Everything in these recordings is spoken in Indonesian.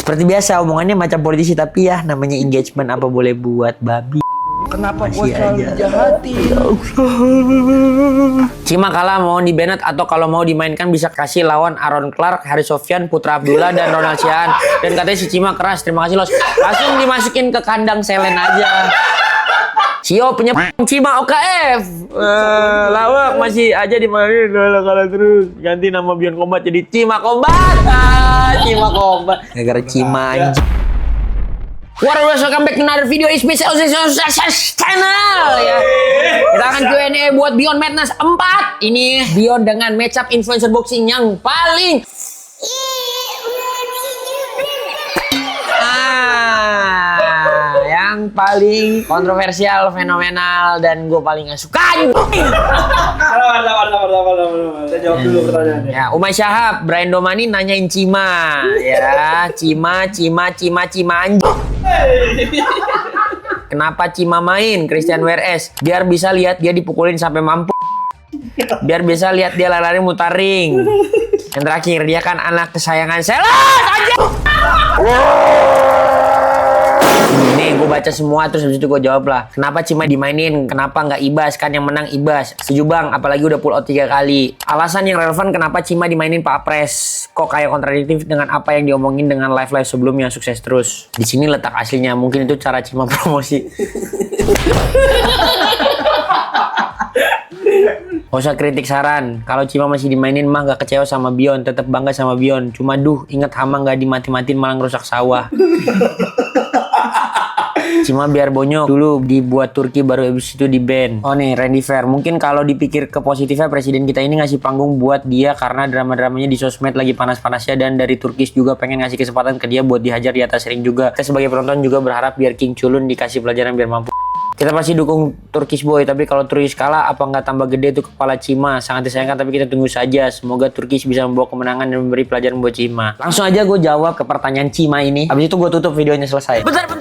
Seperti biasa omongannya macam politisi, tapi ya namanya engagement, apa boleh buat, babi. Kenapa Masih gue selalu aja. dijahatin? Cima kalah mau di Bennett, atau kalau mau dimainkan bisa kasih lawan Aaron Clark, Haris Sofyan, Putra Abdullah, dan Ronald Sian. Dan katanya si Cima keras, terima kasih Los. Langsung dimasukin ke kandang Selen aja. Sio punya Cima OKF. Lawak masih aja dimainin, kalah terus. Ganti nama Bion Combat jadi Cima Combat. Cima Combat. Gara-gara Cima anjing. Welcome back to another video is special channel ya. Kita akan Q&A buat Beyond Madness 4. Ini Beyond dengan matchup influencer boxing yang paling yang paling kontroversial, fenomenal, dan gue paling gak suka. Saya jawab dulu pertanyaannya. Ya, Umay Syahab, Brian Domani nanyain Cima. Ya, Cima anjing. Kenapa Cima main Christian WRS? Biar bisa lihat dia dipukulin sampai mampu. Biar bisa lihat dia lari-lari mutar ring. Yang terakhir, dia kan anak kesayangan Selas aja. Nih, gue baca semua terus habis itu gue jawab lah. Kenapa Cima dimainin? Kenapa nggak Ibas? Kan yang menang Ibas. Setuju bang, apalagi udah pull out 3 kali. Alasan yang relevan kenapa Cima dimainin Pak Pres. Kok kayak kontradiktif dengan apa yang diomongin dengan live-live sebelumnya, sukses terus. Di sini letak aslinya, mungkin itu cara Cima promosi. Gak usah kritik saran. Kalau Cima masih dimainin mah gak kecewa sama Bion, tetap bangga sama Bion. Cuma inget Hama gak dimati-matiin malah ngerusak sawah. Cuma biar bonyok dulu dibuat Turki baru habis itu di ban. Oh nih Randy Fair, mungkin kalau dipikir ke positifnya presiden kita ini ngasih panggung buat dia karena drama-dramanya di sosmed lagi panas-panasnya, dan dari Turkis juga pengen ngasih kesempatan ke dia buat dihajar di atas ring juga. Kita sebagai penonton juga berharap biar King Culun dikasih pelajaran biar mampu. Kita pasti dukung Turkish Boy, tapi kalau Turkish kalah apa nggak tambah gede tuh kepala Cima. Sangat disayangkan, tapi kita tunggu saja. Semoga Turkish bisa membawa kemenangan dan memberi pelajaran buat Cima. Langsung aja gue jawab ke pertanyaan Cima ini. Habis itu gue tutup videonya selesai. Bentar.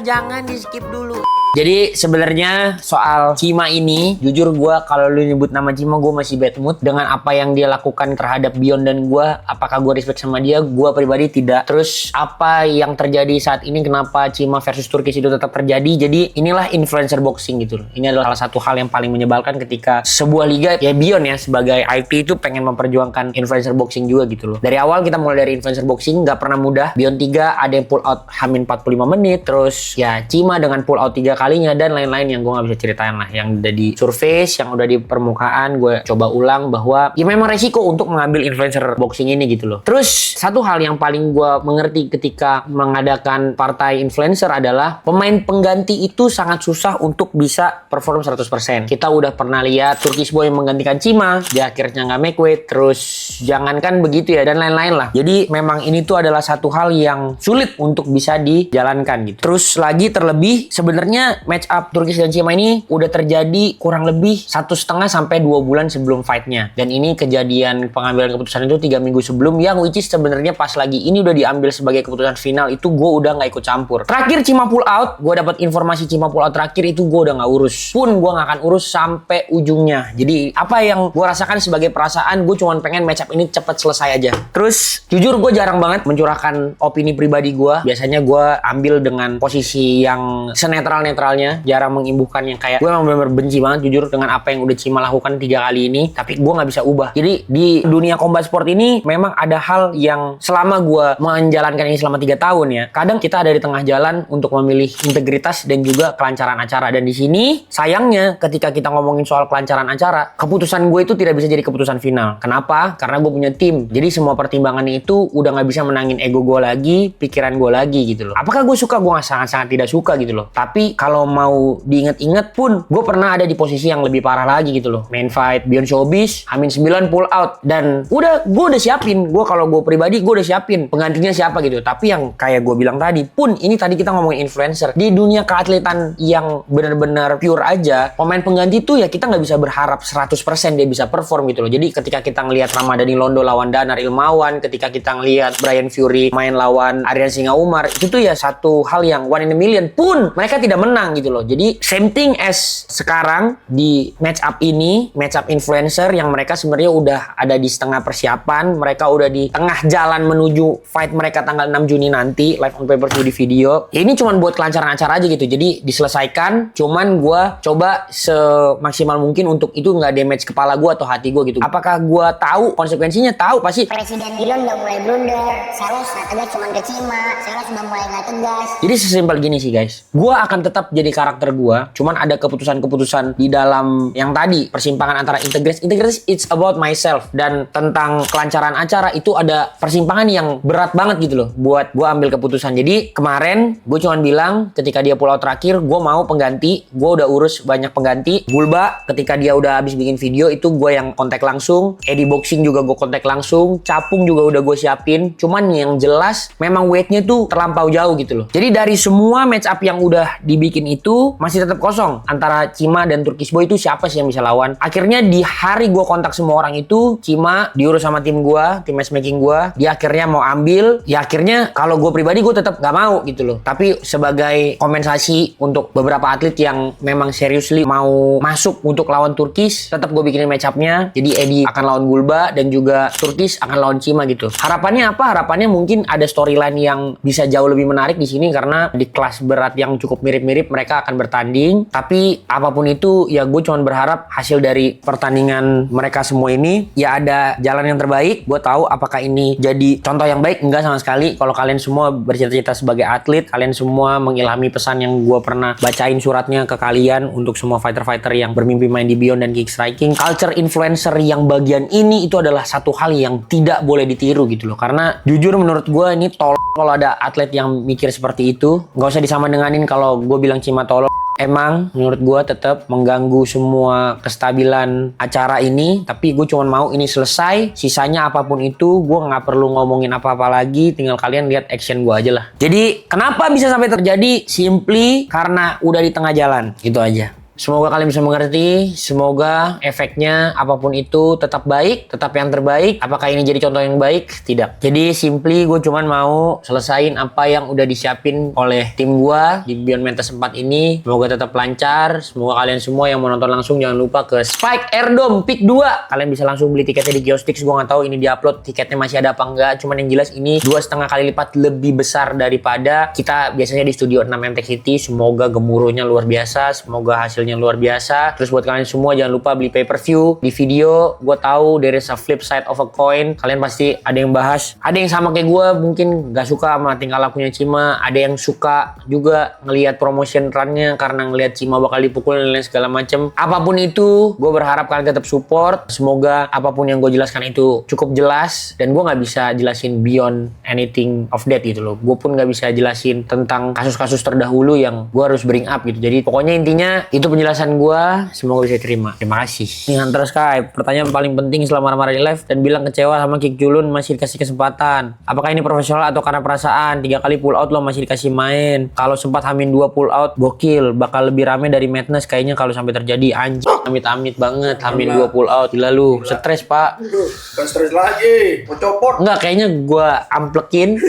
Jangan di skip dulu. Jadi sebenarnya soal Cima ini, jujur gue kalau lu nyebut nama Cima gue masih bad mood dengan apa yang dia lakukan terhadap Bion dan gue. Apakah gue respect sama dia? Gue pribadi tidak. Terus apa yang terjadi saat ini? Kenapa Cima versus Turkish itu tetap terjadi? Jadi inilah influencer boxing gitu loh. Ini adalah salah satu hal yang paling menyebalkan ketika sebuah liga ya Bion ya sebagai IP itu pengen memperjuangkan influencer boxing juga gitu loh. Dari awal kita mulai dari influencer boxing nggak pernah mudah. Bion 3 ada yang pull out hamin 45 menit. Terus ya Cima dengan pull out 3 kalinya dan lain-lain yang gue nggak bisa ceritain lah, yang udah di surface, yang udah di permukaan gue coba ulang bahwa ya memang resiko untuk mengambil influencer boxing ini gitu loh. Terus satu hal yang paling gue mengerti ketika mengadakan partai influencer adalah pemain pengganti itu sangat susah untuk bisa perform 100%. Kita udah pernah lihat Turkish Boy menggantikan Cima, dia akhirnya nggak make weight, terus jangankan begitu ya dan lain-lain lah. Jadi memang ini tuh adalah satu hal yang sulit untuk bisa dijalankan gitu. Terus lagi terlebih sebenarnya match up Turkish dan Cima ini udah terjadi kurang lebih 1,5 sampai 2 bulan sebelum fightnya, dan ini kejadian pengambilan keputusan itu 3 minggu sebelum, yang which is sebenarnya pas lagi ini udah diambil sebagai keputusan final itu gue udah nggak ikut campur. Terakhir Cima pull out, gue dapat informasi Cima pull out terakhir itu gue udah nggak urus, pun gue nggak akan urus sampai ujungnya. Jadi apa yang gue rasakan sebagai perasaan, gue cuma pengen match up ini cepet selesai aja. Terus jujur gue jarang banget mencurahkan opini pribadi gue. Biasanya gue ambil dengan posisi yang senetral-netralnya, jarang mengimbuhkan yang kayak gue emang benar-benar benci banget jujur dengan apa yang udah Cima lakukan 3 kali ini, tapi gue nggak bisa ubah. Jadi di dunia combat sport ini memang ada hal yang selama gue menjalankan ini selama 3 tahun ya, kadang kita ada di tengah jalan untuk memilih integritas dan juga kelancaran acara. Dan di sini sayangnya ketika kita ngomongin soal kelancaran acara, keputusan gue itu tidak bisa jadi keputusan final. Kenapa? Karena gue punya tim. Jadi semua pertimbangan itu udah nggak bisa menangin ego gue lagi, pikiran gue lagi gitu loh. Apakah gue suka? Gue sangat-sangat tidak suka gitu loh. Tapi kalau mau diinget-inget pun, gue pernah ada di posisi yang lebih parah lagi gitu loh. Main fight Beyond Showbiz, hamin 9 pull out, dan gue udah siapin. Gue kalau gue pribadi gue udah siapin penggantinya siapa gitu. Tapi yang kayak gue bilang tadi pun, ini tadi kita ngomongin influencer di dunia keatletan yang benar-benar pure aja, pemain pengganti tuh ya kita nggak bisa berharap 100% dia bisa perform gitu loh. Jadi ketika kita ngelihat Ramadhani Londo lawan Danar Ilmawan, ketika kita ngelihat Brian Fury main lawan Aryan Singa Umar, itu tuh ya satu hal yang one in a million, pun mereka tidak menang menang gitu loh. Jadi same thing as sekarang di match up ini, match up influencer yang mereka sebenarnya udah ada di setengah persiapan, mereka udah di tengah jalan menuju fight mereka tanggal 6 Juni nanti live on pay-per-view di video. Ya ini cuman buat kelancaran acara aja gitu. Jadi diselesaikan, cuman gua coba semaksimal mungkin untuk itu nggak damage kepala gua atau hati gua gitu. Apakah gua tahu konsekuensinya? Tahu pasti. Presiden Elon udah mulai blunder, Saros nggak tegas cuman ke Cima, Saros udah mulai nggak tegas. Jadi sesimpel gini sih guys, gua akan tetap jadi karakter gua, cuman ada keputusan-keputusan di dalam yang tadi persimpangan antara integritas it's about myself, dan tentang kelancaran acara itu ada persimpangan yang berat banget gitu loh buat gua ambil keputusan. Jadi kemarin gue cuman bilang ketika dia pull out terakhir, gua mau pengganti, gua udah urus banyak pengganti. Gulba ketika dia udah habis bikin video itu gue yang kontak langsung, Eddie Boxing juga gue kontak langsung, Capung juga udah gue siapin. Cuman yang jelas memang weightnya tuh terlampau jauh gitu loh. Jadi dari semua match up yang udah dibikin itu masih tetap kosong antara Cima dan Turkish Boy. Itu siapa sih yang bisa lawan? Akhirnya di hari gue kontak semua orang itu, Cima diurus sama tim gue, tim matchmaking gue, dia akhirnya mau ambil. Ya akhirnya kalau gue pribadi gue tetap gak mau gitu loh. Tapi sebagai kompensasi untuk beberapa atlet yang memang seriously mau masuk untuk lawan Turkish, tetap gue bikinin match up-nya. Jadi Eddie akan lawan Gulba dan juga Turkish akan lawan Cima gitu. Harapannya apa? Harapannya mungkin ada storyline yang bisa jauh lebih menarik di sini karena di kelas berat yang cukup mirip-mirip mereka akan bertanding. Tapi apapun itu ya gue cuma berharap hasil dari pertandingan mereka semua ini ya ada jalan yang terbaik. Gue tahu apakah ini jadi contoh yang baik? Enggak sama sekali. Kalau kalian semua bercita-cita sebagai atlet, kalian semua mengilhami pesan yang gue pernah bacain suratnya ke kalian untuk semua fighter-fighter yang bermimpi main di Beyond dan Kick Striking. Culture influencer yang bagian ini itu adalah satu hal yang tidak boleh ditiru gitu loh. Karena jujur menurut gue ini kalau ada atlet yang mikir seperti itu. Nggak usah disamadenganin kalau gue bilang Cima tolol. Emang menurut gue tetap mengganggu semua kestabilan acara ini. Tapi gue cuma mau ini selesai. Sisanya apapun itu gue nggak perlu ngomongin apa-apa lagi. Tinggal kalian lihat action gue aja lah. Jadi kenapa bisa sampai terjadi? Simply karena udah di tengah jalan. Gitu aja. Semoga kalian bisa mengerti, semoga efeknya apapun itu tetap baik, tetap yang terbaik. Apakah ini jadi contoh yang baik? Tidak. Jadi simply gue cuman mau selesain apa yang udah disiapin oleh tim gue di Beyond Mentas 4 ini. Semoga tetap lancar, semoga kalian semua yang mau nonton langsung jangan lupa ke Spike Airdome Pick 2. Kalian bisa langsung beli tiketnya di Geostix. Gue gak tahu ini diupload tiketnya masih ada apa enggak. Cuman yang jelas ini 2,5 kali lipat lebih besar daripada kita biasanya di Studio 6 MTech City. Semoga gemuruhnya luar biasa, semoga hasilnya luar biasa. Terus buat kalian semua jangan lupa beli pay-per-view. Di video gue tahu there is a flip side of a coin. Kalian pasti ada yang bahas, ada yang sama kayak gue mungkin gak suka sama tingkah lakunya Cima, ada yang suka juga ngelihat promotion run-nya karena ngelihat Cima bakal dipukul dan lain segala macem. Apapun itu gue berharap kalian tetap support. Semoga apapun yang gue jelaskan itu cukup jelas, dan gue gak bisa jelasin beyond anything of that gitu loh. Gue pun gak bisa jelasin tentang kasus-kasus terdahulu yang gue harus bring up gitu. Jadi pokoknya intinya itu penjelasan gue, semoga bisa terima. Terima kasih. Nih Hunter Sky, pertanyaan paling penting selama marah-marah di live dan bilang kecewa sama Kick Julun masih dikasih kesempatan. Apakah ini profesional atau karena perasaan? 3 kali pull out lo masih dikasih main. Kalau sempat Hamin 2 pull out, gokil. Bakal lebih rame dari Madness kayaknya kalau sampai terjadi. Anjing, amit-amit banget Hamin 2 pull out. Gila lu, stres pak. Bukan stres lagi, mau copot. Enggak, kayaknya gue amplekin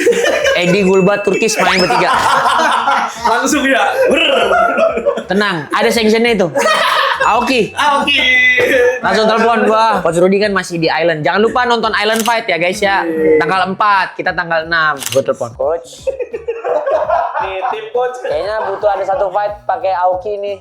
Eddie, Gulba, Turkish main bertiga. Langsung ya. Tenang, ada sanctionnya itu. Aoki. Langsung telepon gua. Coach Rudy kan masih di Island. Jangan lupa nonton Island Fight ya guys ya. Tanggal 4, kita tanggal 6. Gua telepon coach. Tim coach. Kayaknya butuh ada satu fight pakai Aoki nih.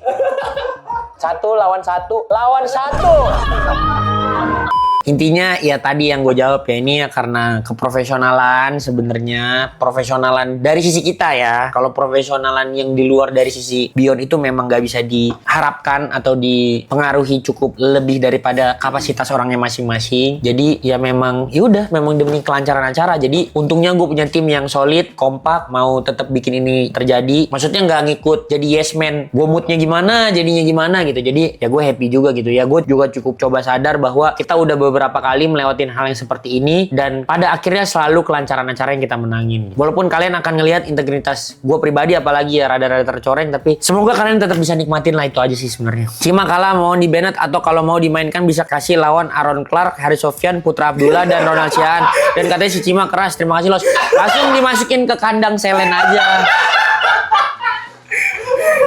1 lawan 1. Lawan 1. Intinya ya tadi yang gue jawab ya, ini ya karena keprofesionalan sebenarnya, profesionalan dari sisi kita ya. Kalau profesionalan yang di luar dari sisi Beyond itu memang gak bisa diharapkan atau dipengaruhi cukup lebih daripada kapasitas orangnya masing-masing. Jadi ya memang yaudah, memang demi kelancaran acara. Jadi untungnya gue punya tim yang solid, kompak, mau tetap bikin ini terjadi. Maksudnya gak ngikut jadi yes man, gue moodnya gimana jadinya gimana gitu. Jadi ya gue happy juga gitu ya. Gue juga cukup coba sadar bahwa kita udah beberapa kali melewatin hal yang seperti ini dan pada akhirnya selalu kelancaran acara yang kita menangin. Walaupun kalian akan ngelihat integritas gue pribadi apalagi ya rada-rada tercoreng, tapi semoga kalian tetap bisa nikmatin lah, itu aja sih sebenarnya. Cima kalah mau di Bennett atau kalau mau dimainkan bisa kasih lawan Aaron Clark, Harry Sofyan, Putra Abdullah dan Ronald Sian. Dan katanya si Cima keras, terima kasih Los. Langsung dimasukin ke kandang Selen aja.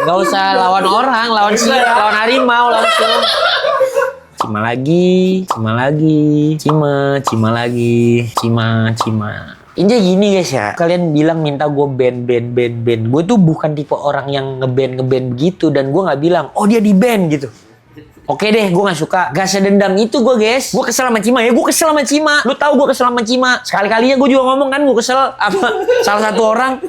Gak usah lawan orang, lawan harimau langsung. Cima lagi, cima lagi. Intinya gini guys ya, kalian bilang minta gue ban. Gue tuh bukan tipe orang yang ngeban begitu, dan gue nggak bilang, oh dia di ban gitu. Oke deh, gue gak suka. Gak sedendam itu gue guys. Gue kesel sama Cima ya, gue kesel sama Cima. Lu tahu gue kesel sama Cima. Sekali-kalinya gue juga ngomong kan, gue kesel sama salah satu orang.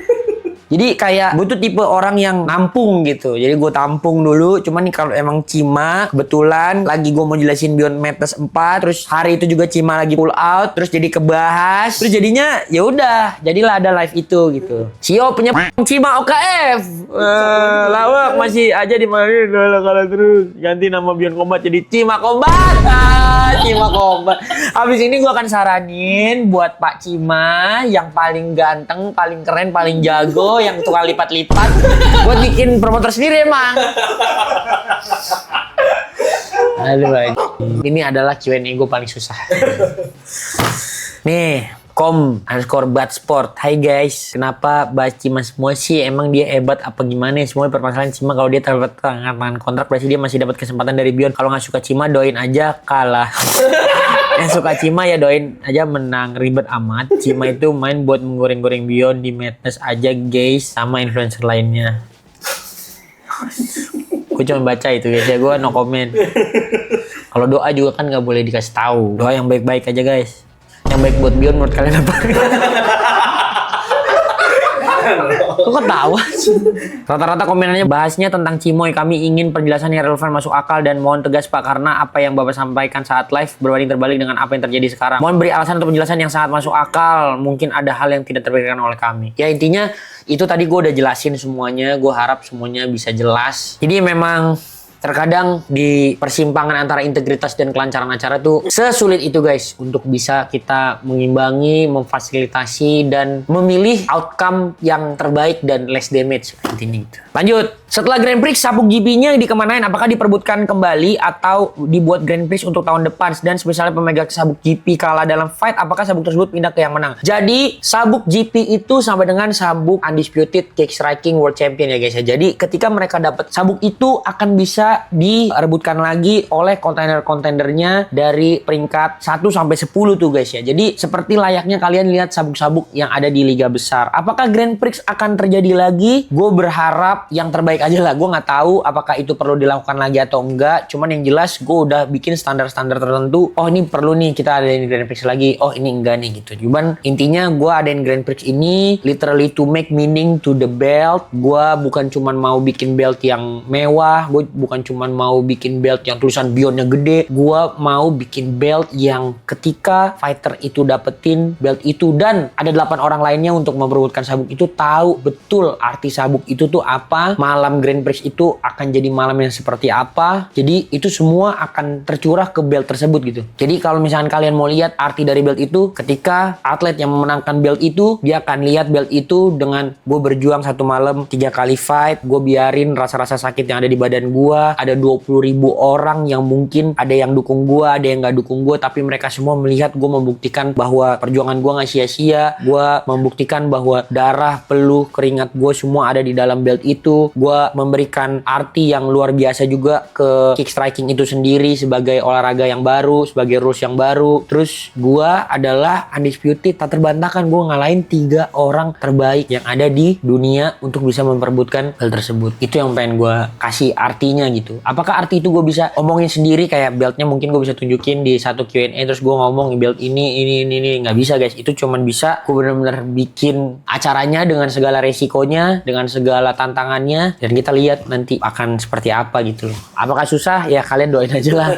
Jadi kayak gue tuh tipe orang yang nampung gitu. Jadi gue tampung dulu. Cuman nih kalau emang Cima kebetulan lagi gue mau jelasin Beyond Madness 4, terus hari itu juga Cima lagi pull out, terus jadi kebahas. Terus jadinya ya udah, jadilah ada live itu gitu. Cio punya Cima OKF. Lawak masih aja dimarahin kalau terus ganti nama Beyond Combat jadi Cima Combat. Cima Combat. Habis ini gue akan saranin buat Pak Cima yang paling ganteng, paling keren, paling jago, yang tukang lipat-lipat buat bikin promotor sendiri emang. Aduh, ini adalah Q&A gue paling susah. Nih, _batsport. Hai guys, kenapa bahas Cima semua sih? Emang dia hebat apa gimana? Semua permasalahan Cima kalau dia tangan kontrak berarti dia masih dapat kesempatan dari Beyond. Kalau nggak suka Cima doain aja kalah. Yang suka Cima ya doain aja menang, ribet amat. Cima itu main buat menggoreng-goreng Beyond di Madness aja guys, sama influencer lainnya. Gue cuma baca itu guys ya, gue no comment. Kalau doa juga kan nggak boleh dikasih tahu. Doa yang baik-baik aja guys. Yang baik buat Beyond menurut kalian apa? Kok ketawa sih? Rata-rata komenannya bahasnya tentang Cimoy. Kami ingin penjelasan yang relevan, masuk akal, dan mohon tegas Pak, karena apa yang Bapak sampaikan saat live berbanding terbalik dengan apa yang terjadi sekarang. Mohon beri alasan untuk penjelasan yang sangat masuk akal. Mungkin ada hal yang tidak terpikirkan oleh kami. Ya intinya itu tadi gue udah jelasin semuanya. Gue harap semuanya bisa jelas. Jadi memang terkadang di persimpangan antara integritas dan kelancaran acara tuh sesulit itu guys untuk bisa kita mengimbangi, memfasilitasi, dan memilih outcome yang terbaik dan less damage intinya gitu. Lanjut, setelah Grand Prix sabuk GP-nya dikemanain? Apakah diperbutkan kembali atau dibuat Grand Prix untuk tahun depan? Dan misalnya pemegang sabuk GP kalah dalam fight, apakah sabuk tersebut pindah ke yang menang? Jadi sabuk GP itu sama dengan sabuk Undisputed Kickstriking World Champion ya guys ya. Jadi ketika mereka dapat sabuk itu akan bisa direbutkan lagi oleh kontender-kontendernya dari peringkat 1 sampai 10 tuh guys ya. Jadi seperti layaknya kalian lihat sabuk-sabuk yang ada di liga besar. Apakah Grand Prix akan terjadi lagi? Gue berharap yang terbaik aja lah. Gue nggak tahu apakah itu perlu dilakukan lagi atau enggak. Cuman yang jelas gue udah bikin standar-standar tertentu. Oh ini perlu nih kita adain Grand Prix lagi. Oh ini enggak nih gitu. Cuman intinya gue adain Grand Prix ini literally to make meaning to the belt. Gue bukan cuman mau bikin belt yang mewah. Gue bukan cuman mau bikin belt yang tulisan Beyondnya gede. Gua mau bikin belt yang ketika fighter itu dapetin belt itu dan ada 8 orang lainnya untuk memperebutkan sabuk itu tahu betul arti sabuk itu tuh apa. Malam Grand Prix itu akan jadi malam yang seperti apa. Jadi itu semua akan tercurah ke belt tersebut gitu. Jadi kalau misalkan kalian mau lihat arti dari belt itu, ketika atlet yang memenangkan belt itu, dia akan lihat belt itu dengan gue berjuang satu malam 3 kali fight, gue biarin rasa-rasa sakit yang ada di badan gue. Ada 20.000 orang yang mungkin ada yang dukung gue, ada yang gak dukung gue, tapi mereka semua melihat gue membuktikan bahwa perjuangan gue gak sia-sia. Gue membuktikan bahwa darah, peluh, keringat gue semua ada di dalam belt itu. Gue memberikan arti yang luar biasa juga ke kickstriking itu sendiri sebagai olahraga yang baru, sebagai rules yang baru. Terus gue adalah undisputed, tak terbantahkan. Gue ngalahin 3 orang terbaik yang ada di dunia untuk bisa memperebutkan belt tersebut. Itu yang pengen gue kasih artinya gitu. Apakah arti itu gue bisa omongin sendiri kayak beltnya mungkin gue bisa tunjukin di satu Q&A terus gue ngomong belt ini nggak bisa guys. Itu cuman bisa gue bener-bener bikin acaranya dengan segala resikonya, dengan segala tantangannya, dan kita lihat nanti akan seperti apa gitu loh. Apakah susah? Ya kalian doain aja lah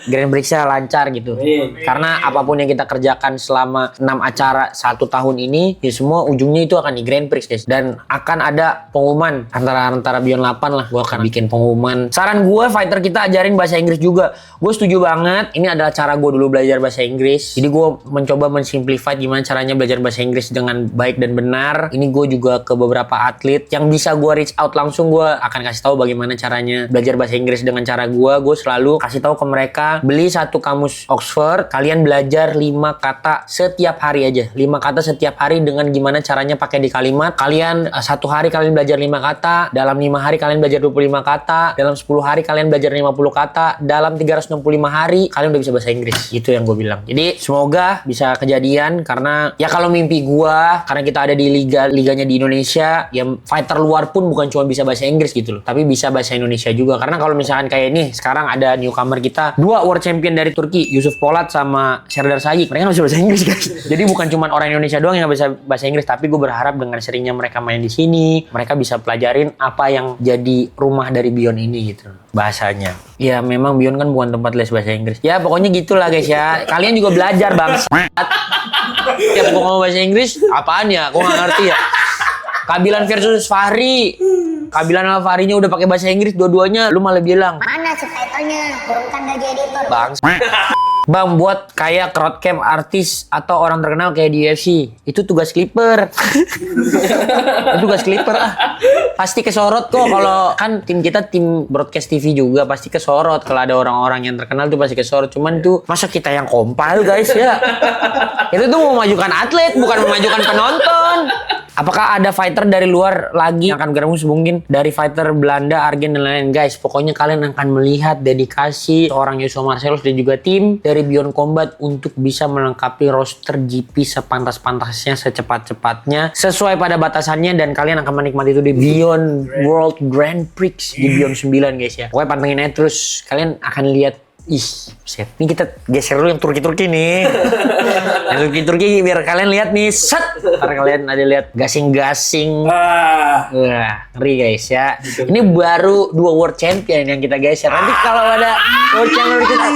Grand Prix-nya lancar gitu. Karena apapun yang kita kerjakan selama 6 acara 1 tahun ini ya semua ujungnya itu akan di Grand Prix guys. Dan akan ada pengumuman antara Beyond 8 lah. Gue akan bikin pengumuman Dan saran gue fighter kita ajarin bahasa Inggris juga. Gue setuju banget. Ini adalah cara gue dulu belajar bahasa Inggris. Jadi gue mencoba mensimplify gimana caranya belajar bahasa Inggris dengan baik dan benar. Ini gue juga ke beberapa atlet yang bisa gue reach out langsung. Gue akan kasih tahu bagaimana caranya belajar bahasa Inggris dengan cara gue. Gue selalu kasih tahu ke mereka, beli satu kamus Oxford, kalian belajar 5 kata setiap hari aja. 5 kata setiap hari dengan gimana caranya pakai di kalimat. Kalian satu hari kalian belajar 5 kata, dalam 5 hari kalian belajar 25 kata, dalam 10 hari kalian belajar 50 kata, dalam 365 hari kalian udah bisa bahasa Inggris. Itu yang gue bilang. Jadi semoga bisa kejadian, karena ya kalau mimpi gue, karena kita ada di liganya di Indonesia, ya fighter luar pun bukan cuma bisa bahasa Inggris gitu loh, tapi bisa bahasa Indonesia juga. Karena kalau misalkan kayak ini sekarang ada newcomer kita, 2 world champion dari Turki, Yusuf Polat sama Serdar Sagic, mereka bisa bahasa Inggris guys. Jadi bukan cuma orang Indonesia doang yang bisa bahasa Inggris, tapi gue berharap dengan seringnya mereka main di sini, mereka bisa pelajarin apa yang jadi rumah dari Beyond ini gitu bahasanya. Ya memang Beyond kan bukan tempat les bahasa Inggris. Ya pokoknya gitulah guys ya. Kalian juga belajar bang. Ya gue ngomong bahasa Inggris apaan ya? Gue nggak ngerti ya. Kabilan versus Fahri. Kabilan sama Fahrinya udah pakai bahasa Inggris dua-duanya, lu malah bilang Mana subtitlenya? Turunkan gaji editor. bang. Bang, buat kayak crowdcam artis atau orang terkenal kayak di UFC, itu tugas clipper. Itu tugas clipper ah. Pasti kesorot kok, kalau kan tim kita tim broadcast TV juga pasti kesorot. Kalau ada orang-orang yang terkenal tuh pasti kesorot. Cuman tuh masa kita yang kompil guys ya. Itu tuh mau memajukan atlet, bukan memajukan penonton. Apakah ada fighter dari luar lagi yang akan bergabung mungkin dari fighter Belanda, Argen dan lain-lain guys? Pokoknya kalian akan melihat dedikasi seorang Yusuf Marcellus dan juga tim dari Beyond Combat untuk bisa melengkapi roster GP sepantas-pantasnya, secepat-cepatnya, sesuai pada batasannya, dan kalian akan menikmati itu di Beyond World Grand Prix di Beyond 9 guys ya. Pokoknya pantengin aja terus, kalian akan lihat. Ih, set. Ini kita geser dulu yang Turki-Turki nih. Yang Turki-Turki biar kalian lihat nih, set. Ntar kalian ada lihat gasing-gasing. Wah, ngeri guys ya. Ini baru 2 world champion yang kita geser. Nanti kalau ada world champion kita,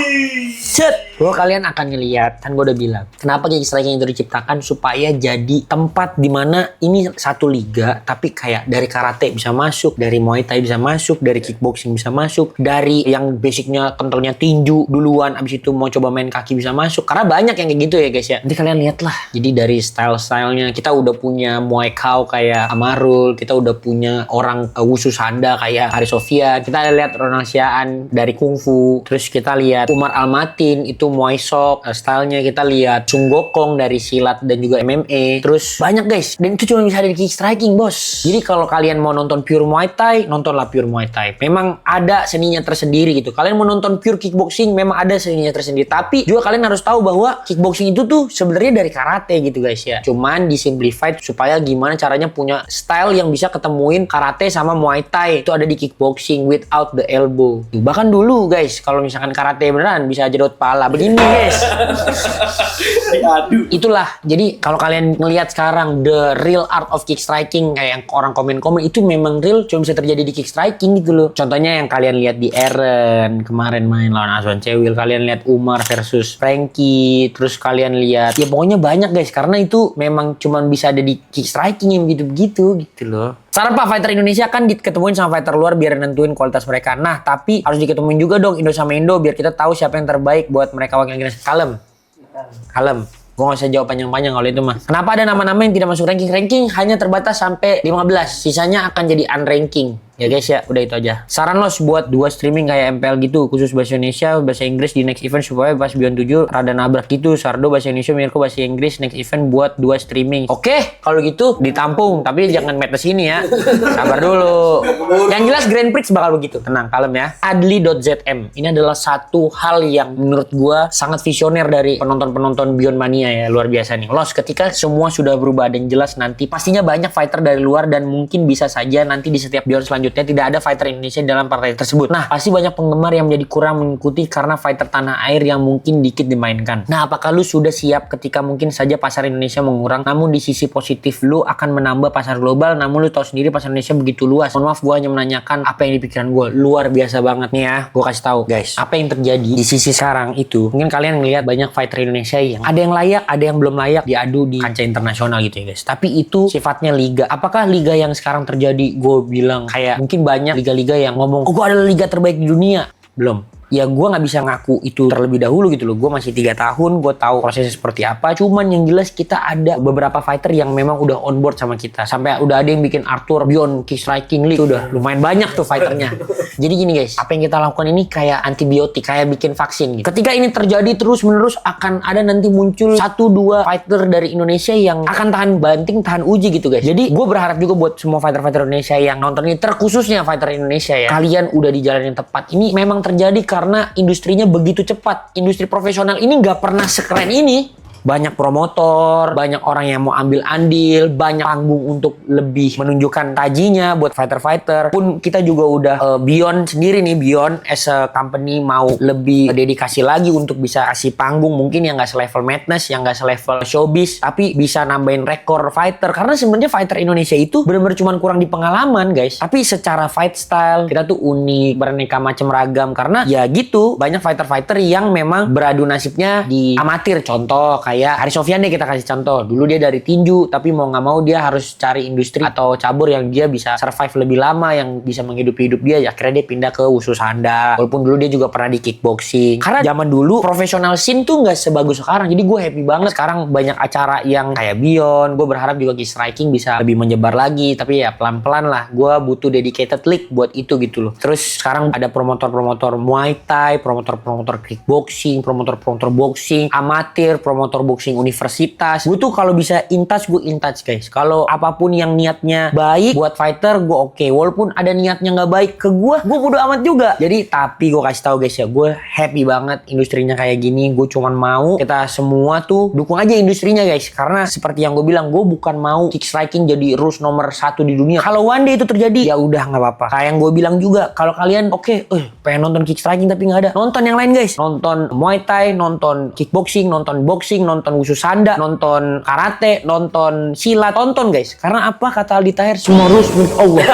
set. Kalian akan ngeliat, kan gue udah bilang, kenapa kick striking itu diciptakan supaya jadi tempat dimana ini satu liga, tapi kayak dari karate bisa masuk, dari muay thai bisa masuk, dari kickboxing bisa masuk, dari yang basicnya kentalnya tinju duluan, abis itu mau coba main kaki bisa masuk, karena banyak yang kayak gitu ya guys ya. Nanti kalian lihat lah. Jadi dari style-stylenya kita udah punya Muay Khao kayak Amarul, kita udah punya orang Wushu Sanda kayak Hari Sofia, kita lihat Ronald Siaan dari Kungfu, terus kita lihat Umar Almatin itu Muay Sok, stylenya kita lihat Sung Gokong dari silat dan juga MMA. Terus banyak guys, dan itu cuma bisa ada di kick striking bos. Jadi kalau kalian mau nonton pure Muay Thai, nontonlah pure Muay Thai. Memang ada seninya tersendiri gitu. Kalian mau nonton pure kickboxing, memang ada seninya tersendiri. Tapi juga kalian harus tahu bahwa kickboxing itu tuh sebenarnya dari karate gitu guys ya. Cuman disimplified supaya gimana caranya punya style yang bisa ketemuin karate sama Muay Thai. Itu ada di kickboxing without the elbow. Bahkan dulu guys, kalau misalkan karate beneran bisa jedot pala begini guys. Itulah. Jadi kalau kalian ngelihat sekarang the real art of kick striking kayak yang orang komen-komen, itu memang real, cuma bisa terjadi di kick striking gitu loh. Contohnya yang kalian lihat di Eren kemarin main lawan Azwan Cewil, kalian lihat Umar versus Frankie, terus kalian lihat ya pokoknya banyak guys, karena itu memang cuma bisa ada di kick striking yang gitu-gitu gitu loh. Saran Pak, fighter Indonesia kan diketemuin sama fighter luar biar nentuin kualitas mereka. Nah, tapi harus diketemuin juga dong Indo sama Indo biar kita tahu siapa yang terbaik buat mereka wakil Indonesia. Kalem. Gue gak usah jawab panjang-panjang kalau itu mah. Kenapa ada nama-nama yang tidak masuk ranking? Ranking hanya terbatas sampai 15. Sisanya akan jadi unranking. Ya guys ya, udah itu aja. Saran los buat 2 streaming kayak MPL gitu, khusus bahasa Indonesia, bahasa Inggris di next event supaya pas Beyond 7 rada nabrak gitu. Sardo bahasa Indonesia, Mirko bahasa Inggris, next event buat 2 streaming. Oke, kalau gitu ditampung, tapi jangan metes ini ya. Sabar dulu. Yang jelas Grand Prix bakal begitu. Tenang, kalem ya. Adli.zm. Ini adalah satu hal yang menurut gua sangat visioner dari penonton-penonton Beyond Mania ya, luar biasa nih. Los, ketika semua sudah berubah dan jelas nanti pastinya banyak fighter dari luar dan mungkin bisa saja nanti di setiap Beyond selanjutnya tidak ada fighter Indonesia dalam partai tersebut. Nah, pasti banyak penggemar yang menjadi kurang mengikuti karena fighter tanah air yang mungkin dikit dimainkan. Nah, apakah lu sudah siap ketika mungkin saja pasar Indonesia mengurang, namun di sisi positif lu akan menambah pasar global, namun lu tahu sendiri pasar Indonesia begitu luas. Mohon maaf, gue hanya menanyakan apa yang di pikiran gue. Luar biasa banget nih ya. Gue kasih tahu guys, apa yang terjadi di sisi sekarang itu. Mungkin kalian ngelihat banyak fighter Indonesia yang ada yang layak, ada yang belum layak diadu di kancah internasional gitu ya guys. Tapi itu sifatnya liga. Apakah liga yang sekarang terjadi, gue bilang kayak Mungkin banyak liga-liga yang ngomong, gue adalah liga terbaik di dunia. Belum. Ya gue nggak bisa ngaku itu terlebih dahulu gitu loh. Gue masih 3 tahun, gue tahu prosesnya seperti apa. Cuman yang jelas kita ada beberapa fighter yang memang udah on board sama kita. Sampai udah ada yang bikin Arthur Beyond Striking League. Itu udah lumayan banyak tuh fighternya. Jadi gini guys, apa yang kita lakukan ini kayak antibiotik, kayak bikin vaksin gitu. Ketika ini terjadi terus menerus akan ada nanti muncul 1-2 fighter dari Indonesia yang akan tahan banting, tahan uji gitu guys. Jadi gue berharap juga buat semua fighter-fighter Indonesia yang nonton ini, terkhususnya fighter Indonesia ya, kalian udah di jalan yang tepat. Ini memang terjadi karena industrinya begitu cepat. Industri profesional ini nggak pernah sekeren ini. Banyak promotor, banyak orang yang mau ambil andil, banyak panggung untuk lebih menunjukkan tajinya buat fighter-fighter. Pun kita juga udah Beyond sendiri nih, Beyond as a company mau lebih dedikasi lagi untuk bisa kasih panggung mungkin yang nggak selevel Madness, yang nggak selevel Showbiz, tapi bisa nambahin rekor fighter. Karena sebenarnya fighter Indonesia itu benar-benar cuma kurang di pengalaman guys. Tapi secara fight style kita tuh unik, beraneka macam ragam. Karena ya gitu, banyak fighter-fighter yang memang beradu nasibnya di amatir. Contoh kayak Haris Sofyan deh, kita kasih contoh. Dulu dia dari tinju, tapi mau nggak mau dia harus cari industri atau cabur yang dia bisa survive lebih lama, yang bisa menghidupi hidup dia. Ya akhirnya dia pindah ke Wushu Sanda. Walaupun dulu dia juga pernah di kickboxing. Karena zaman dulu profesional scene tuh nggak sebagus sekarang. Jadi gue happy banget sekarang banyak acara yang kayak Beyond. Gue berharap juga Striking bisa lebih menyebar lagi. Tapi ya pelan-pelan lah. Gue butuh dedicated league buat itu gitu loh. Terus sekarang ada promotor-promotor Muay Thai, promotor-promotor kickboxing, promotor-promotor boxing, amatir, promotor boxing universitas. Gue tuh kalau bisa in touch, gue in touch guys. Kalau apapun yang niatnya baik buat fighter, gue oke. Walaupun ada niatnya nggak baik ke gue bodo amat juga. Jadi tapi gue kasih tahu guys ya, gue happy banget industrinya kayak gini. Gue cuman mau kita semua tuh dukung aja industrinya guys. Karena seperti yang gue bilang, gue bukan mau Striking jadi rules nomor 1 di dunia. Kalau one day itu terjadi, ya udah nggak apa-apa. Kayak yang gue bilang juga, kalau kalian pengen nonton Striking tapi nggak ada, nonton yang lain guys. Nonton Muay Thai, nonton kickboxing, nonton boxing, nonton Wushu Sanda, nonton karate, nonton silat, tonton guys. Karena apa kata Aldi Taher, semua rules with Allah.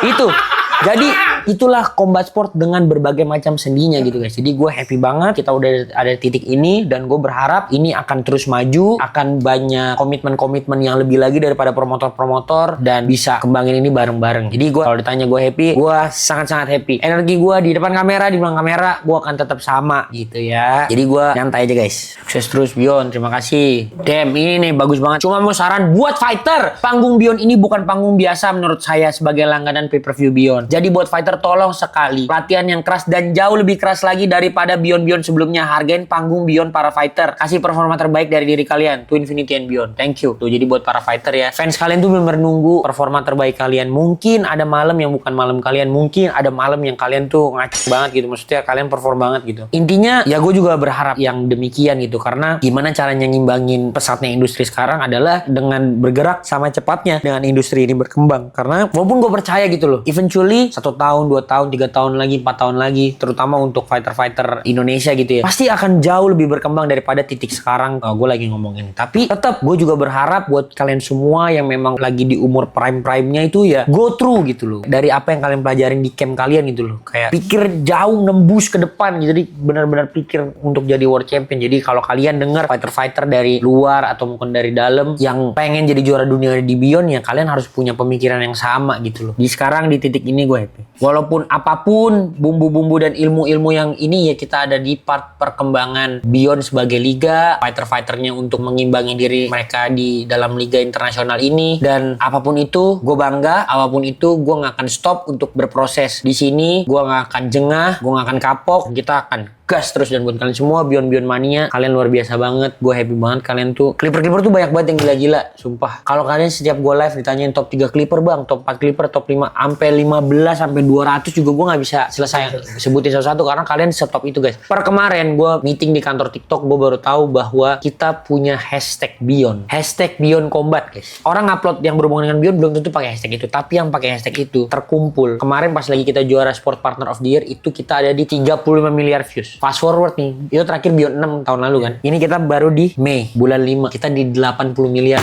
Itu. Jadi itulah combat sport dengan berbagai macam sendinya gitu guys. Jadi gue happy banget kita udah ada titik ini, dan gue berharap ini akan terus maju, akan banyak komitmen-komitmen yang lebih lagi daripada promotor-promotor, dan bisa kembangin ini bareng-bareng. Jadi gue kalau ditanya gue happy, gue sangat-sangat happy. Energi gue di depan kamera, di belakang kamera, gue akan tetap sama gitu ya. Jadi gue nyantai aja guys. Sukses terus Beyond, terima kasih. Damn, ini nih bagus banget. Cuma mau saran buat fighter, panggung Beyond ini bukan panggung biasa menurut saya sebagai langganan pay-per-view Beyond. Jadi buat fighter tolong sekali latihan yang keras dan jauh lebih keras lagi daripada Beyond sebelumnya. Hargain panggung Beyond para fighter. Kasih performa terbaik dari diri kalian. To Infinity and Beyond. Thank you. Tuh jadi buat para fighter ya, fans kalian tuh bener-bener nunggu performa terbaik kalian. Mungkin ada malam yang bukan malam kalian. Mungkin ada malam yang kalian tuh ngacak banget gitu. Maksudnya kalian perform banget gitu. Intinya ya gue juga berharap yang demikian gitu. Karena gimana caranya ngimbangin pesatnya industri sekarang adalah dengan bergerak sama cepatnya dengan industri ini berkembang. Karena walaupun gue percaya gitu loh, eventually 1 tahun, 2 tahun, 3 tahun lagi, 4 tahun lagi, terutama untuk fighter-fighter Indonesia gitu ya, pasti akan jauh lebih berkembang daripada titik sekarang gue lagi ngomongin. Tapi tetap gue juga berharap buat kalian semua yang memang lagi di umur prime-nya itu ya go through gitu loh, dari apa yang kalian pelajarin di camp kalian gitu loh, kayak pikir jauh, nembus ke depan gitu. Jadi benar-benar pikir untuk jadi world champion. Jadi kalau kalian denger fighter-fighter dari luar atau mungkin dari dalam yang pengen jadi juara dunia di Beyond, ya kalian harus punya pemikiran yang sama gitu loh. Di sekarang di titik ini gue happy. Walaupun apapun bumbu-bumbu dan ilmu-ilmu yang ini ya, kita ada di part perkembangan Beyond sebagai liga, fighter-fighternya untuk mengimbangi diri mereka di dalam liga internasional ini. Dan apapun itu gue bangga, apapun itu gue gak akan stop untuk berproses di sini. Gue gak akan jengah, gue gak akan kapok, kita akan gas terus. Dan buat kalian semua Beyond Mania, kalian luar biasa banget. Gue happy banget kalian tuh. Clipper tuh banyak banget yang gila-gila, sumpah. Kalau kalian setiap gue live ditanyain top 3 Clipper bang, top 4 Clipper, top 5, sampai 15, sampai 200 juga gue gak bisa selesai sebutin satu-satu karena kalian setop itu guys. Per kemarin gue meeting di kantor TikTok, gue baru tahu bahwa kita punya hashtag Beyond. Hashtag Beyond Combat guys. Orang upload yang berhubungan dengan Beyond belum tentu pakai hashtag itu, tapi yang pakai hashtag itu terkumpul. Kemarin pas lagi kita juara Sport Partner of the Year itu kita ada di 35 miliar views. Fast forward nih, itu terakhir Beyond 6 tahun lalu kan. Ini kita baru di Mei, bulan 5. Kita di 80 miliar.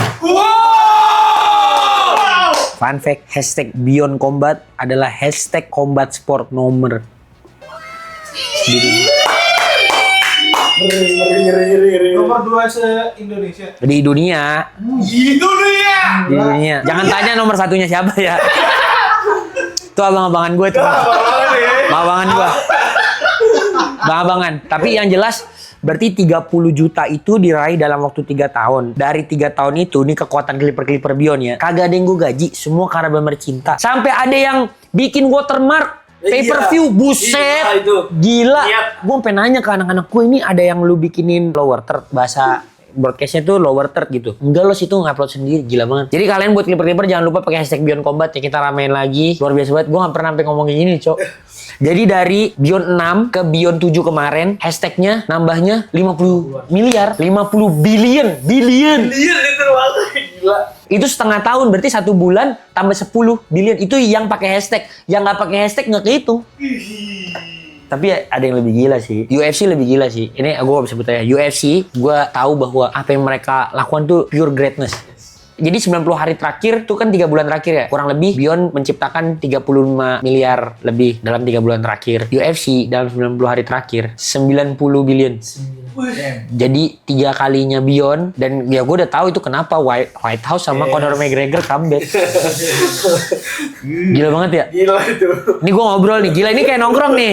Fun fact, hashtag Beyond Combat adalah hashtag combat sport nomor Nomor 2 se-Indonesia. di dunia. Di dunia. Jangan tanya nomor satunya siapa ya. Itu abang-abangan gue tuh. Abang-abangan gue. Abang-abangan. Tapi yang jelas berarti 30 juta itu diraih dalam waktu 3 tahun. Dari 3 tahun itu, ini kekuatan Clipper Beyond ya. Kagak ada yang gue gaji, semua karena bener cinta. Sampai ada yang bikin watermark pay-per-view, buset. Gila. Gue sampai nanya ke anak-anak gue, ini ada yang lu bikinin lower third, bahasa broadcastnya tuh lower third gitu. Enggak, lo situ ngupload sendiri, gila banget. Jadi kalian buat Clipper jangan lupa pakai hashtag Beyond Combat ya, kita ramein lagi. Luar biasa banget, gue gak pernah sampai ngomong gini cok. Jadi dari Beyond 6 ke Beyond 7 kemarin, hashtagnya nambahnya 50 miliar, 50 billion. Billion itu banget, gila. Itu setengah tahun, berarti 1 bulan tambah 10 billion. Itu yang pakai hashtag. Yang nggak pakai hashtag nggak kehitung. Tapi ada yang lebih gila sih. UFC lebih gila sih. Ini gue gak bisa sebut aja. UFC, gue tahu bahwa apa yang mereka lakukan tuh pure greatness. Jadi 90 hari terakhir tuh kan 3 bulan terakhir ya. Kurang lebih Beyond menciptakan 35 miliar lebih dalam 3 bulan terakhir. UFC dalam 90 hari terakhir 90 billion. Jadi 3 kalinya Beyond. Dan ya gue udah tahu itu kenapa White House sama Conor McGregor comeback. Gila banget ya. Gila itu. Ini gue ngobrol nih. Gila, ini kayak nongkrong nih.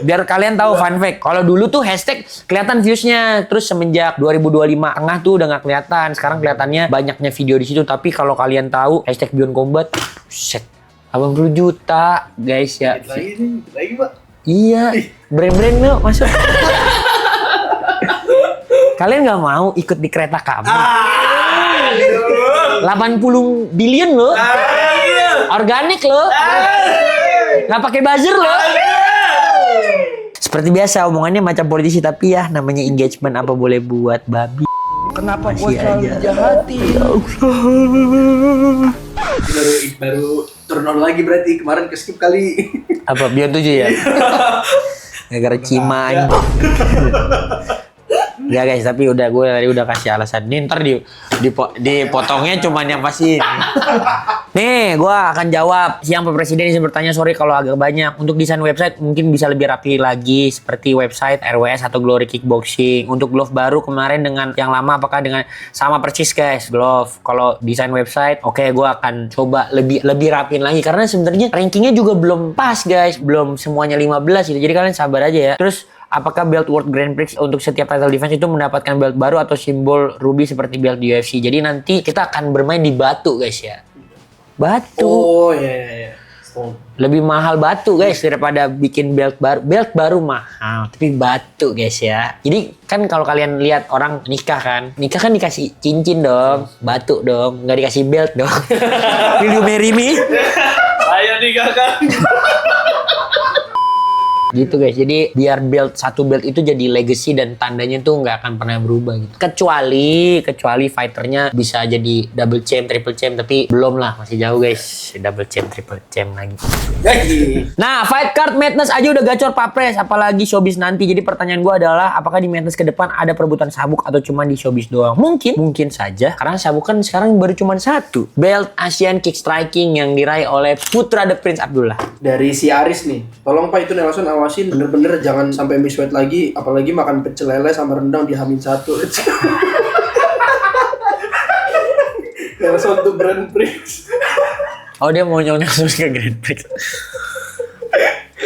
Biar kalian tahu fun fact. Kalau dulu tuh hashtag kelihatan viewsnya. Terus semenjak 2025 tengah tuh udah nggak kelihatan. Sekarang kelihatannya banyaknya video di situ. Tapi kalau kalian tahu hashtag Beyond Combat, set 80 juta guys ya. Lagi Pak. Iya, brand-brand lo masuk. Kalian nggak mau ikut di kereta kami? 80 billion lo. Organik lo. Nggak pakai buzzer lo. Seperti biasa omongannya macam politisi, tapi ya namanya engagement, apa boleh buat, babi. Kenapa gue selalu dijahati? Baru turn on lagi berarti, kemarin ke skip kali. Apa Beyond 7 ya? Gara-gara ciman. Ya guys, tapi gue tadi udah kasih alasan. Nih ntar dipotongnya cuman yang pasti. Nih, gue akan jawab. Siang Pak Presiden izin bertanya, sorry kalau agak banyak. Untuk desain website mungkin bisa lebih rapi lagi, seperti website RWS atau Glory Kickboxing. Untuk glove baru kemarin dengan yang lama, apakah dengan sama persis guys glove? Kalau desain website, oke, gue akan coba lebih rapin lagi. Karena sebenarnya rankingnya juga belum pas guys, belum semuanya 15 gitu. Jadi kalian sabar aja ya. Terus apakah belt World Grand Prix untuk setiap title defense itu mendapatkan belt baru atau simbol ruby seperti belt di UFC? Jadi nanti kita akan bermain di batu guys ya. Batu. Oh iya. Lebih mahal batu guys daripada bikin belt baru. Belt baru mahal, tapi batu guys ya. Jadi kan kalau kalian lihat orang nikah kan dikasih cincin dong, batu dong, nggak dikasih belt dong. Will you marry me? Ayo nikah kan. Gitu guys, jadi biar satu belt itu jadi legacy dan tandanya tuh nggak akan pernah berubah gitu. Kecuali fighternya bisa jadi double champ, triple champ, tapi belum lah, masih jauh guys, double champ, triple champ lagi. Nah, fight card Madness aja udah gacor papres, apalagi showbiz nanti. Jadi pertanyaan gue adalah, apakah di Madness ke depan ada perebutan sabuk atau cuma di showbiz doang? Mungkin saja, karena sabuk kan sekarang baru cuma satu. Belt Asian Kick Striking yang diraih oleh putra The Prince Abdullah. Dari si Aris nih, tolong Pak itu Nelson awasin bener-bener jangan sampai miss weight lagi, apalagi makan pecel lele sama rendang di Hamin 1. Nelson tuh Grand Prix. Oh, dia mau nyonya ke Grand Prix.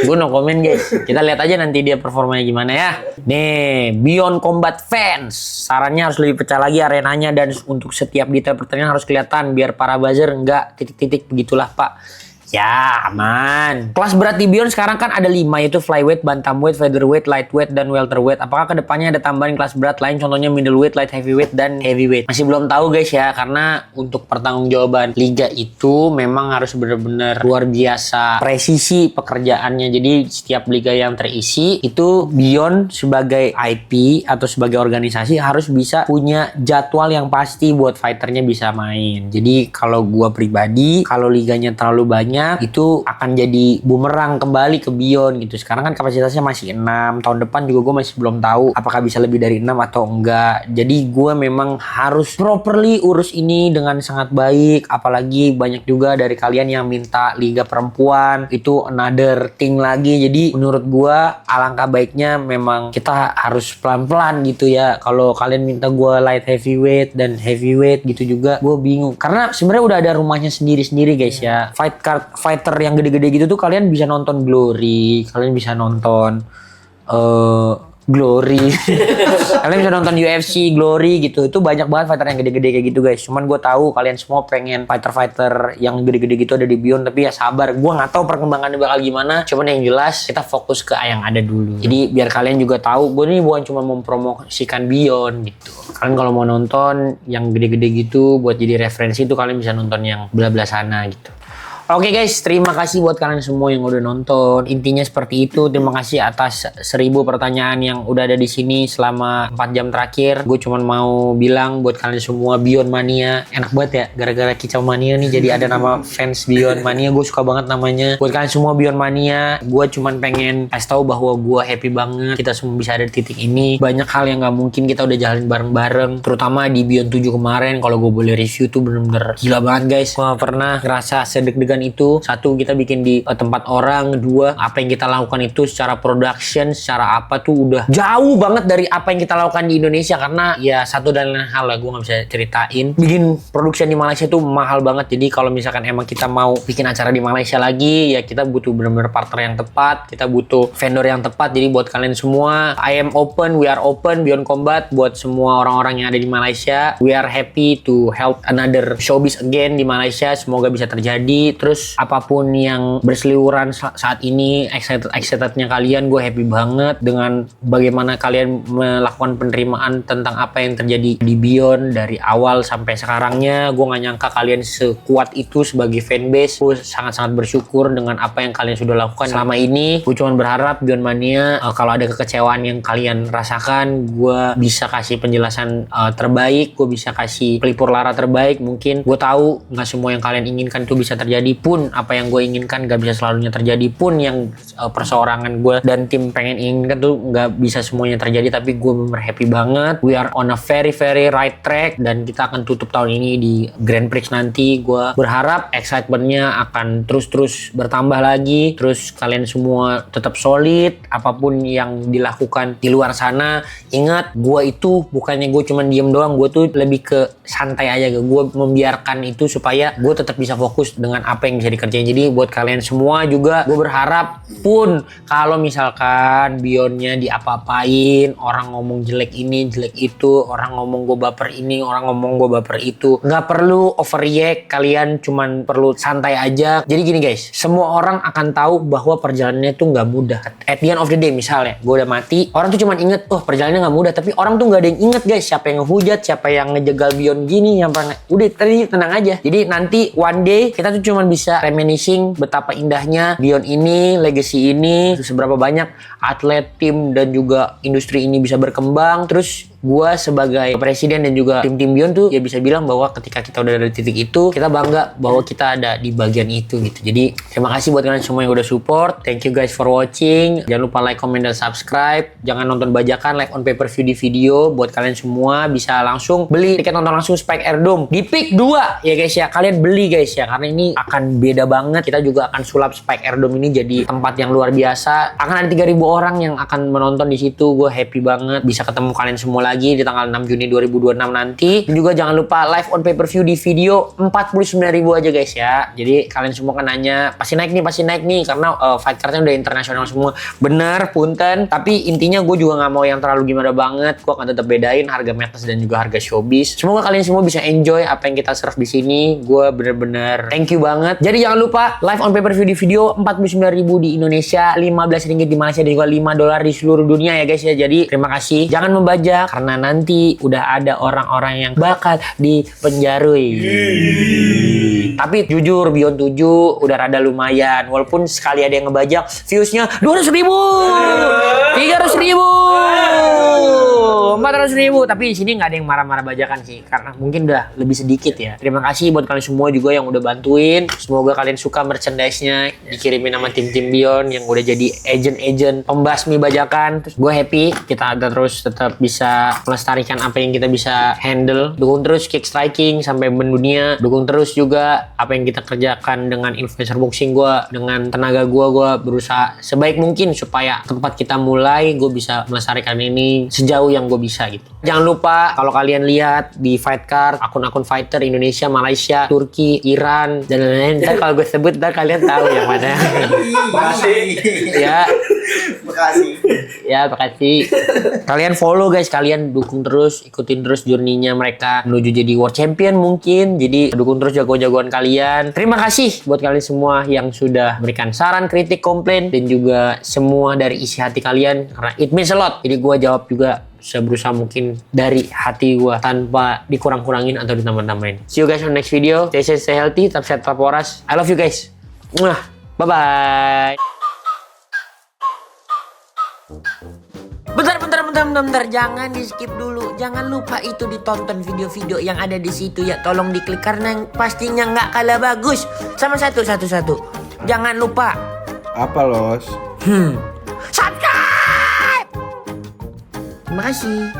Gue no comment guys. Kita lihat aja nanti dia performanya gimana ya. Nih, Beyond Combat fans, sarannya harus lebih pecah lagi arenanya dan untuk setiap detail pertandingan harus kelihatan biar para buzzer enggak titik-titik begitulah Pak. Ya, aman. Kelas berat di Beyond sekarang kan ada 5, yaitu flyweight, bantamweight, featherweight, lightweight, dan welterweight. Apakah kedepannya ada tambahan kelas berat lain, contohnya middleweight, light heavyweight, dan heavyweight? Masih belum tahu guys ya, karena untuk pertanggungjawaban liga itu memang harus benar-benar luar biasa presisi pekerjaannya. Jadi setiap liga yang terisi itu Beyond sebagai IP atau sebagai organisasi harus bisa punya jadwal yang pasti buat fighternya bisa main. Jadi kalau gua pribadi, kalau liganya terlalu banyak, itu akan jadi bumerang kembali ke Beyond gitu. Sekarang kan kapasitasnya masih 6. Tahun depan juga gue masih belum tahu apakah bisa lebih dari 6 atau enggak. Jadi gue memang harus properly urus ini dengan sangat baik. Apalagi banyak juga dari kalian yang minta liga perempuan. Itu another thing lagi. Jadi menurut gue alangkah baiknya memang kita harus pelan-pelan gitu ya. Kalau kalian minta gue light heavyweight dan heavyweight gitu juga, gue bingung. Karena sebenarnya udah ada rumahnya sendiri-sendiri guys ya. Fight card fighter yang gede-gede gitu tuh kalian bisa nonton Glory, kalian bisa nonton Glory, kalian bisa nonton UFC Glory gitu. Itu banyak banget fighter yang gede-gede kayak gitu guys. Cuman gue tahu kalian semua pengen fighter-fighter yang gede-gede gitu ada di Beyond, tapi ya sabar, gue nggak tahu perkembangannya bakal gimana. Cuman yang jelas kita fokus ke yang ada dulu. Jadi biar kalian juga tahu, gue nih bukan cuma mempromosikan Beyond gitu. Kalian kalau mau nonton yang gede-gede gitu buat jadi referensi itu kalian bisa nonton yang belah-belah sana gitu. Oke guys, terima kasih buat kalian semua yang udah nonton. Intinya seperti itu. Terima kasih atas 1000 pertanyaan yang udah ada di sini selama 4 jam terakhir. Gue cuman mau bilang buat kalian semua, Beyond Mania enak banget ya. Gara-gara Kicau Mania nih jadi ada nama fans Beyond Mania. Gue suka banget namanya. Buat kalian semua Beyond Mania, gue cuman pengen kasih tahu bahwa gue happy banget kita semua bisa ada di titik ini. Banyak hal yang gak mungkin kita udah jalanin bareng-bareng. Terutama di Beyond 7 kemarin, kalau gue boleh review tuh bener-bener gila banget guys. Gue pernah ngerasa sedeg-degan itu. Satu, kita bikin di tempat orang. Dua, apa yang kita lakukan itu secara production, secara apa tuh udah jauh banget dari apa yang kita lakukan di Indonesia. Karena ya satu dan lain hal lah, gue gak bisa ceritain. Bikin production di Malaysia tuh mahal banget. Jadi kalau misalkan emang kita mau bikin acara di Malaysia lagi, ya kita butuh bener-bener partner yang tepat, kita butuh vendor yang tepat. Jadi buat kalian semua, I am open, we are open, Beyond Combat. Buat semua orang-orang yang ada di Malaysia, we are happy to help another showbiz again di Malaysia. Semoga bisa terjadi. Terus apapun yang berseliweran saat ini, excitednya kalian, gue happy banget dengan bagaimana kalian melakukan penerimaan tentang apa yang terjadi di Beyond dari awal sampai sekarangnya. Gue gak nyangka kalian sekuat itu sebagai fanbase. Gue sangat-sangat bersyukur dengan apa yang kalian sudah lakukan selama ini. Gue cuma berharap Beyond Mania, kalau ada kekecewaan yang kalian rasakan, gue bisa kasih penjelasan terbaik, gue bisa kasih pelipur lara terbaik. Mungkin gue tahu gak semua yang kalian inginkan itu bisa terjadi, pun apa yang gue inginkan gak bisa selalunya terjadi, pun yang perseorangan gue dan tim pengen inginkan tuh gak bisa semuanya terjadi. Tapi gue bener happy banget, we are on a very right track, dan kita akan tutup tahun ini di Grand Prix nanti. Gue berharap excitementnya akan terus bertambah lagi. Terus kalian semua tetap solid apapun yang dilakukan di luar sana. Ingat, gue itu bukannya gue cuman diem doang, gue tuh lebih ke santai aja. Gue membiarkan itu supaya gue tetap bisa fokus dengan apa yang bisa dikerjain. Jadi buat kalian semua juga, gue berharap pun kalau misalkan Beyondnya diapa-apain, orang ngomong jelek ini jelek itu, orang ngomong gue baper ini, orang ngomong gue baper itu, nggak perlu overreact. Kalian cuman perlu santai aja. Jadi gini guys, semua orang akan tahu bahwa perjalanannya tuh nggak mudah. At the end of the day, misalnya gue udah mati, orang tuh cuman inget, oh perjalanannya nggak mudah, tapi orang tuh nggak ada yang inget guys, siapa yang ngehujat, siapa yang ngejegal Beyond gini, yang pernah. Udah tadi tenang aja. Jadi nanti one day kita tuh cuman bisa reminiscing betapa indahnya Beyond ini, legacy ini, seberapa banyak atlet, tim, dan juga industri ini bisa berkembang. Terus gue sebagai presiden dan juga tim Beyond tuh ya bisa bilang bahwa ketika kita udah ada di titik itu, kita bangga bahwa kita ada di bagian itu gitu. Jadi terima kasih buat kalian semua yang udah support. Thank you guys for watching. Jangan lupa like, comment, dan subscribe. Jangan nonton bajakan, live on pay-per-view di video. Buat kalian semua bisa langsung beli tiket nonton langsung Spike Airdome di Pick 2 ya guys ya. Kalian beli guys ya, karena ini akan beda banget. Kita juga akan sulap Spike Airdome ini jadi tempat yang luar biasa. Akan ada 3.000 orang yang akan menonton di situ. Gue happy banget bisa ketemu kalian semua lagi di tanggal 6 Juni 2026 nanti. Dan juga jangan lupa live on pay-per-view di video 49.000 aja guys ya. Jadi kalian semua kan nanya pasti naik nih karena fight cardnya udah internasional semua. Bener, punten. Tapi intinya gue juga nggak mau yang terlalu gimana banget. Gue akan tetap bedain harga Madness dan juga harga Showbiz. Semoga kalian semua bisa enjoy apa yang kita serve di sini. Gue bener-bener thank you banget. Jadi jangan lupa live on pay-per-view di video 49.000 di Indonesia, 15 ringgit di Malaysia, dan juga $5 di seluruh dunia ya guys ya. Jadi terima kasih. Jangan membajak karena nanti udah ada orang-orang yang bakal dipenjarui. Tapi jujur Beyond 7 udah rada lumayan. Walaupun sekali ada yang ngebajak, viewsnya 200.000, 300.000, 400.000. Tapi di sini nggak ada yang marah-marah bajakan sih, karena mungkin udah lebih sedikit ya. Terima kasih buat kalian semua juga yang udah bantuin. Semoga kalian suka merchandise-nya, dikirimin sama tim Beyond yang udah jadi agent pembasmi bajakan. Terus gue happy kita ada terus tetap bisa melestarikan apa yang kita bisa handle. Dukung terus Kick Striking sampai mendunia. Dukung terus juga apa yang kita kerjakan dengan influencer boxing gue. Dengan tenaga gue berusaha sebaik mungkin supaya tempat kita mulai, gue bisa melestarikan ini sejauh yang gue bisa. bisa gitu. Jangan lupa kalau kalian lihat di fight card akun-akun fighter Indonesia, Malaysia, Turki, Iran dan lain-lain. Ntar kalau gue sebut ntar kalian tahu yang mana. Ya. Makasih. Kalian follow guys, kalian dukung terus, ikutin terus journey-nya mereka menuju jadi world champion mungkin. Jadi dukung terus jago-jagoan kalian. Terima kasih buat kalian semua yang sudah berikan saran, kritik, komplain dan juga semua dari isi hati kalian karena it means a lot. Jadi gue jawab juga seberusaha mungkin dari hati gue tanpa dikurang-kurangin atau ditambah-tambahin. See you guys on next video. Stay safe, stay healthy, tetap sehat, tetap waras. I love you guys. Mwah. Bye-bye. Bentar, jangan di skip dulu. Jangan lupa itu ditonton video-video yang ada di situ ya. Tolong diklik karena pastinya nggak kalah bagus. Sama satu. Jangan lupa. Apa Los? Subscribe. Terima kasih.